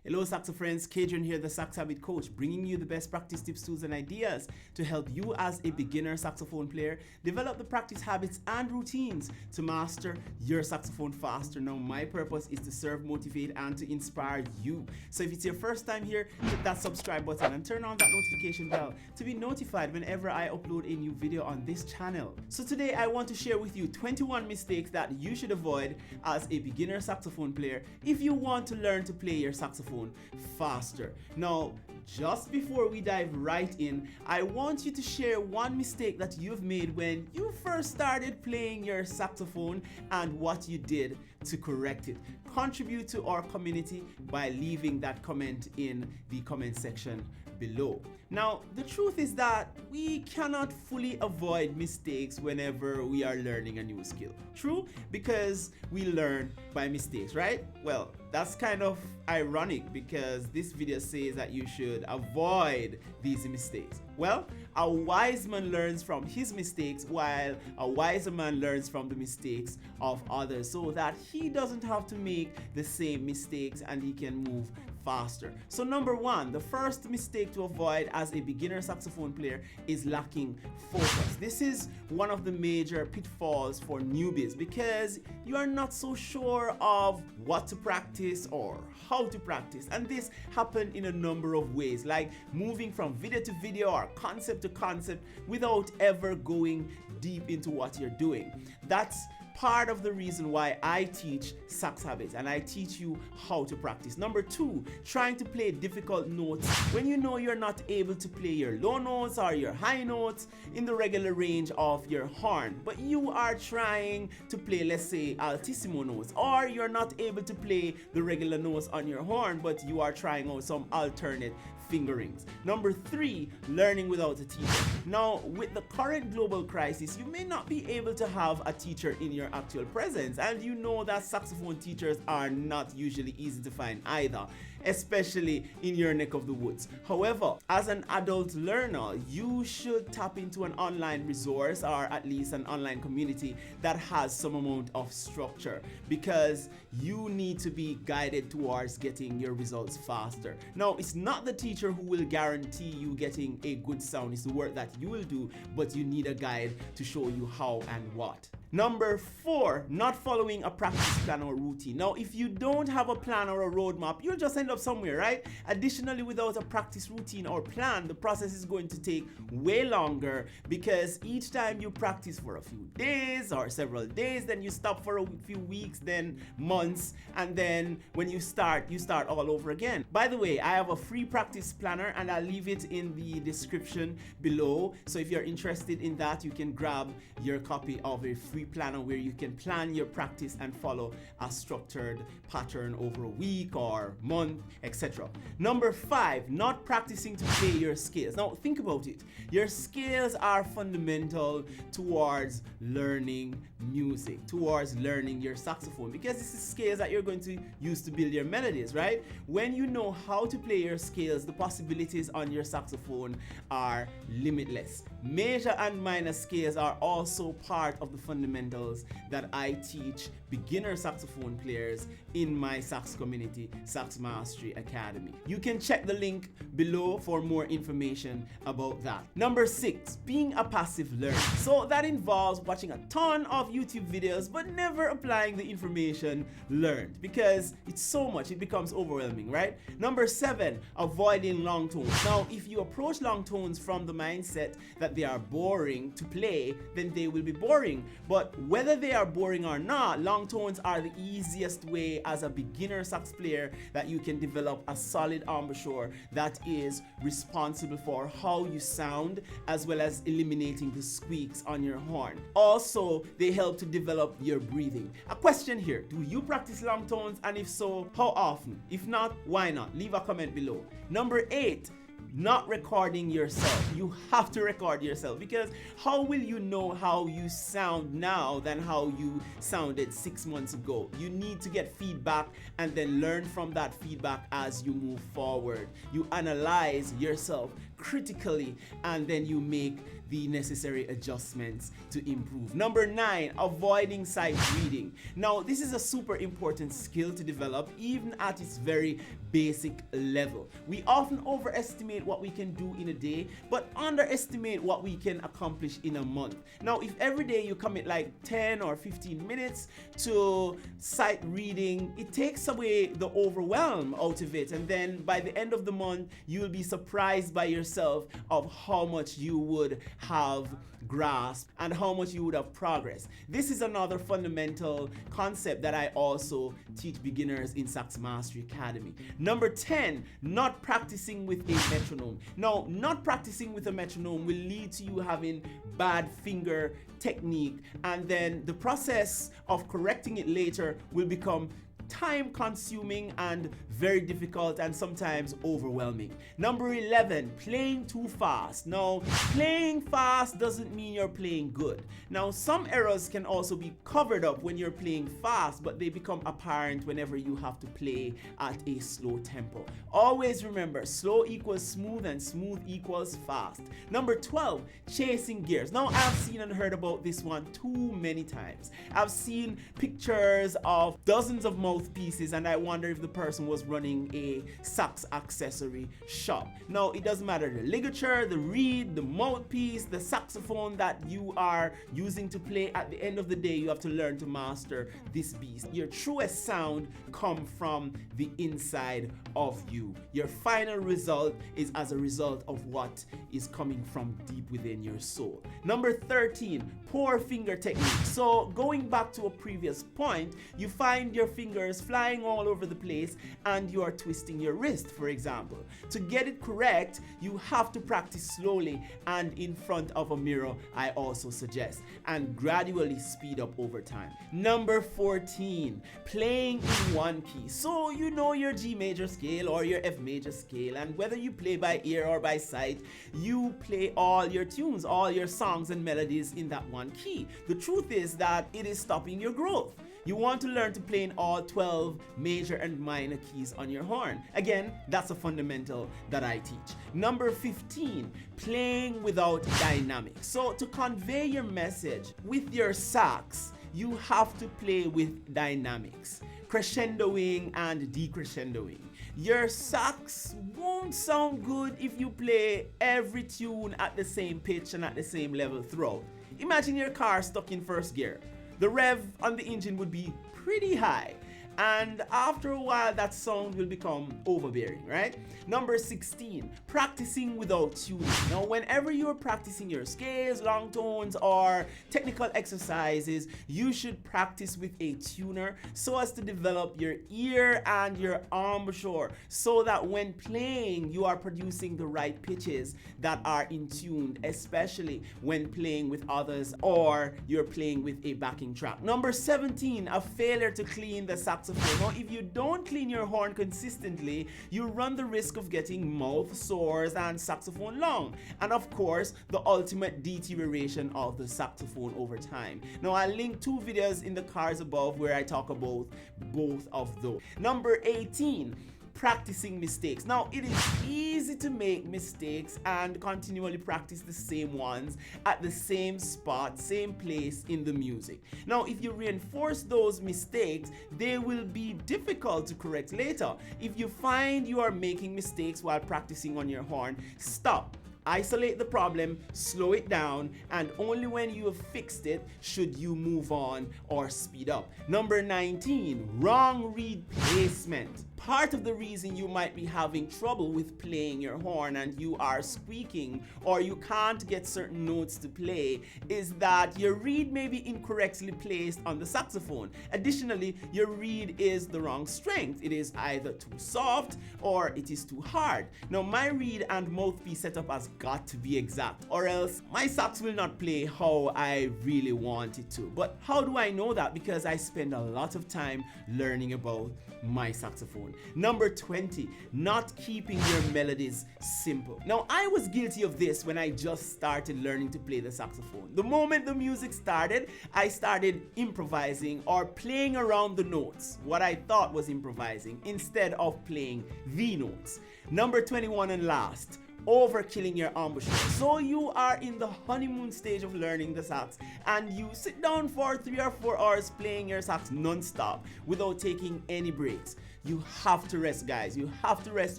Hello Saxo friends, Kadrian here, the Sax Habit Coach, bringing you the best practice tips, tools and ideas to help you as a beginner saxophone player develop the practice habits and routines to master your saxophone faster. Now my purpose is to serve, motivate and to inspire you. So if it's your first time here, hit that subscribe button and turn on that notification bell to be notified whenever I upload a new video on this channel. So today I want to share with you 21 mistakes that you should avoid as a beginner saxophone player if you want to learn to play your saxophone faster. Now, just before we dive right in, I want you to share one mistake that you've made when you first started playing your saxophone and what you did to correct it. Contribute to our community by leaving that comment in the comment section below. Now, the truth is that we cannot fully avoid mistakes whenever we are learning a new skill. True, because we learn by mistakes, right? Well, that's kind of ironic because this video says that you should avoid these mistakes. Well, a wise man learns from his mistakes while a wiser man learns from the mistakes of others so that he doesn't have to make the same mistakes and he can move faster. So number one, the first mistake to avoid as a beginner saxophone player is lacking focus. This is one of the major pitfalls for newbies because you are not so sure of what to practice or how to practice, and this happens in a number of ways, like moving from video to video or concept to concept without ever going deep into what you're doing. That's part of the reason why I teach sax habits and I teach you how to practice. Number two, trying to play difficult notes when you know you're not able to play your low notes or your high notes in the regular range of your horn, but you are trying to play, let's say, altissimo notes, or you're not able to play the regular notes on your horn, but you are trying out some alternate fingerings. Number three, learning without a teacher. Now, with the current global crisis, you may not be able to have a teacher in your actual presence, and you know that saxophone teachers are not usually easy to find either, especially in your neck of the woods. However, as an adult learner, you should tap into an online resource or at least an online community that has some amount of structure because you need to be guided towards getting your results faster. Now, it's not the teacher who will guarantee you getting a good sound. It's the work that you will do, but you need a guide to show you how and what. Number four, not following a practice plan or routine. Now, if you don't have a plan or a roadmap, you'll just end up somewhere, right? Additionally, without a practice routine or plan, the process is going to take way longer because each time you practice for a few days or several days, then you stop for a few weeks, then months, and then when you start all over again. By the way, I have a free practice planner and I'll leave it in the description below. So if you're interested in that, you can grab your copy of a free planner where you can plan your practice and follow a structured pattern over a week or month, etc. Number five, not practicing to play your scales. Now think about it. Your scales are fundamental towards learning music, towards learning your saxophone, because this is scales that you're going to use to build your melodies, right? When you know how to play your scales, the possibilities on your saxophone are limitless. Major and minor scales are also part of the fundamentals that I teach beginner saxophone players in my sax community, Sax Mastery Academy. You can check the link below for more information about that. Number six, being a passive learner. So that involves watching a ton of YouTube videos but never applying the information learned because it's so much, it becomes overwhelming, right? Number seven, avoiding long tones. Now, if you approach long tones from the mindset that they are boring to play, then they will be boring. But whether they are boring or not, long tones are the easiest way as a beginner sax player that you can develop a solid embouchure that is responsible for how you sound as well as eliminating the squeaks on your horn. Also, they help to develop your breathing. A question here, do you practice long tones, and if so, how often? If not, why not? Leave a comment below. Number eight, not recording yourself. You have to record yourself because how will you know how you sound now than how you sounded 6 months ago? You need to get feedback and then learn from that feedback as you move forward. You analyze yourself critically and then you make the necessary adjustments to improve. Number 9, avoiding sight reading. Now, this is a super important skill to develop, even at its very basic level. We often overestimate what we can do in a day, but underestimate what we can accomplish in a month. Now, if every day you commit like 10 or 15 minutes to sight reading, it takes away the overwhelm out of it, and then by the end of the month, you will be surprised by yourself of how much you would have grasped and how much you would have progressed. This is another fundamental concept that I also teach beginners in Sax Mastery Academy. Number 10, not practicing with a metronome. Now, not practicing with a metronome will lead to you having bad finger technique, and then the process of correcting it later will become time consuming and very difficult and sometimes overwhelming. Number 11, playing too fast. Now, playing fast doesn't mean you're playing good. Now, some errors can also be covered up when you're playing fast, but they become apparent whenever you have to play at a slow tempo. Always remember, slow equals smooth and smooth equals fast. Number 12, chasing gears. Now, I've seen and heard about this one too many times. I've seen pictures of dozens of mouthpieces, and I wonder if the person was running a sax accessory shop. Now, it doesn't matter the ligature, the reed, the mouthpiece, the saxophone that you are using to play. At the end of the day, you have to learn to master this beast. Your truest sound comes from the inside of you. Your final result is as a result of what is coming from deep within your soul. Number 13, poor finger technique. So going back to a previous point, you find your fingers flying all over the place and you are twisting your wrist, for example. To get it correct, you have to practice slowly and in front of a mirror, I also suggest, and gradually speed up over time. Number 14, playing in one key. So you know your G major scale or your F major scale, and whether you play by ear or by sight, you play all your tunes, all your songs and melodies in that one key. The truth is that it is stopping your growth. You want to learn to play in all 12 major and minor keys on your horn. Again, that's a fundamental that I teach. Number 15, playing without dynamics. So to convey your message with your sax, you have to play with dynamics, crescendoing and decrescendoing. Your sax won't sound good if you play every tune at the same pitch and at the same level throughout. Imagine your car stuck in first gear. The rev on the engine would be pretty high, and after a while that sound will become overbearing, right? Number 16, practicing without tuning. Now, whenever you're practicing your scales, long tones, or technical exercises, you should practice with a tuner so as to develop your ear and your embouchure, so that when playing, you are producing the right pitches that are in tune, especially when playing with others or you're playing with a backing track. Number 17, a failure to clean the saxophone. Now, if you don't clean your horn consistently, you run the risk of getting mouth sores and saxophone lung, and of course the ultimate deterioration of the saxophone over time. Now, I'll link 2 videos in the cards above where I talk about both of those. Number 18, practicing mistakes. Now, it is easy to make mistakes and continually practice the same ones at the same spot, same place in the music. Now, if you reinforce those mistakes, they will be difficult to correct later. If you find you are making mistakes while practicing on your horn, stop. Isolate the problem, slow it down, and only when you have fixed it should you move on or speed up. Number 19, wrong reed placement. Part of the reason you might be having trouble with playing your horn and you are squeaking or you can't get certain notes to play is that your reed may be incorrectly placed on the saxophone. Additionally, your reed is the wrong strength. It is either too soft or it is too hard. Now, my reed and mouthpiece setup has got to be exact, or else my sax will not play how I really want it to. But how do I know that? Because I spend a lot of time learning about my saxophone. Number 20, not keeping your melodies simple. Now, I was guilty of this when I just started learning to play the saxophone. The moment the music started, I started improvising or playing around the notes, what I thought was improvising, instead of playing the notes. Number 21 and last, overkilling your embouchure. So you are in the honeymoon stage of learning the sax and you sit down for 3 or 4 hours playing your sax non-stop without taking any breaks. You have to rest, guys. You have to rest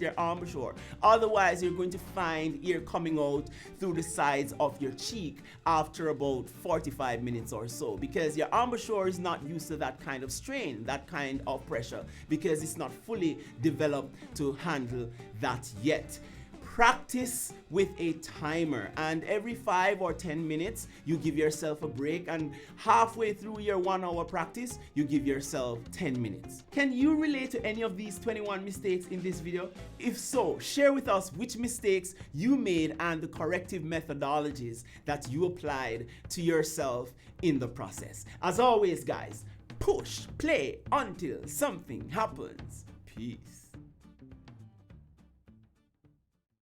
your embouchure. Otherwise, you're going to find ear coming out through the sides of your cheek after about 45 minutes or so, because your embouchure is not used to that kind of strain, that kind of pressure, because it's not fully developed to handle that yet. Practice with a timer, and every 5 or 10 minutes you give yourself a break, and halfway through your 1 hour practice you give yourself 10 minutes. Can you relate to any of these 21 mistakes in this video? If so, share with us which mistakes you made and the corrective methodologies that you applied to yourself in the process. As always, guys, push play until something happens. Peace.